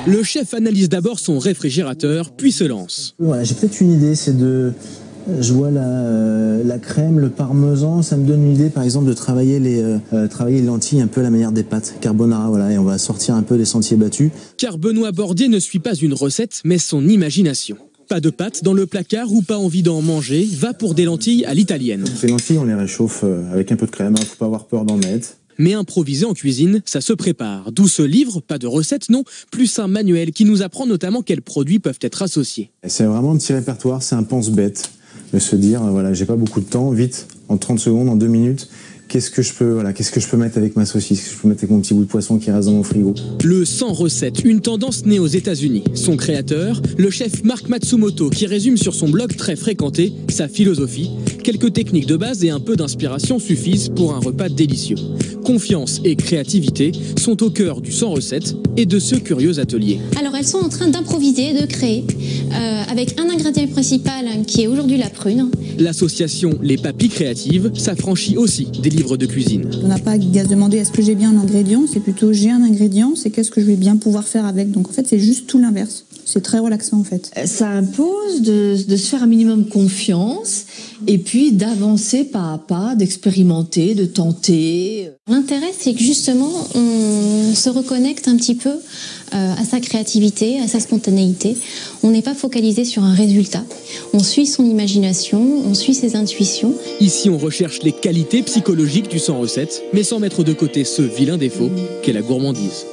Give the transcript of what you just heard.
Le chef analyse d'abord son réfrigérateur, puis se lance. Voilà, j'ai peut-être une idée, c'est de... Je vois la crème, le parmesan, ça me donne une idée par exemple de travailler les lentilles un peu à la manière des pâtes carbonara, voilà, et on va sortir un peu des sentiers battus. Car Benoît Bordier ne suit pas une recette, mais son imagination. Pas de pâtes dans le placard ou pas envie d'en manger, va pour des lentilles à l'italienne. Ces lentilles, on les réchauffe avec un peu de crème, faut pas avoir peur d'en mettre. Mais improviser en cuisine, ça se prépare. D'où ce livre, pas de recette non, plus un manuel qui nous apprend notamment quels produits peuvent être associés. C'est vraiment un petit répertoire, c'est un pense-bête. De se dire, voilà, j'ai pas beaucoup de temps, vite, en 30 secondes, en 2 minutes, qu'est-ce que je peux mettre avec ma saucisse, qu'est-ce que je peux mettre avec mon petit bout de poisson qui reste dans mon frigo. Le 100 recettes, une tendance née aux États-Unis. Son créateur, le chef Mark Matsumoto, qui résume sur son blog très fréquenté sa philosophie. Quelques techniques de base et un peu d'inspiration suffisent pour un repas délicieux. Confiance et créativité sont au cœur du 100 recettes et de ce curieux atelier. Alors elles sont en train d'improviser, de créer, avec un ingrédient principal qui est aujourd'hui la prune. L'association Les Papilles Créatives s'affranchit aussi des livres de cuisine. On n'a pas à se demander est-ce que j'ai bien un ingrédient, c'est plutôt j'ai un ingrédient, c'est qu'est-ce que je vais bien pouvoir faire avec. Donc en fait c'est juste tout l'inverse. C'est très relaxant en fait. Ça impose de se faire un minimum confiance et puis d'avancer pas à pas, d'expérimenter, de tenter. L'intérêt c'est que justement on se reconnecte un petit peu à sa créativité, à sa spontanéité. On n'est pas focalisé sur un résultat. On suit son imagination, on suit ses intuitions. Ici, on recherche les qualités psychologiques du 100 recettes, mais sans mettre de côté ce vilain défaut qu'est la gourmandise.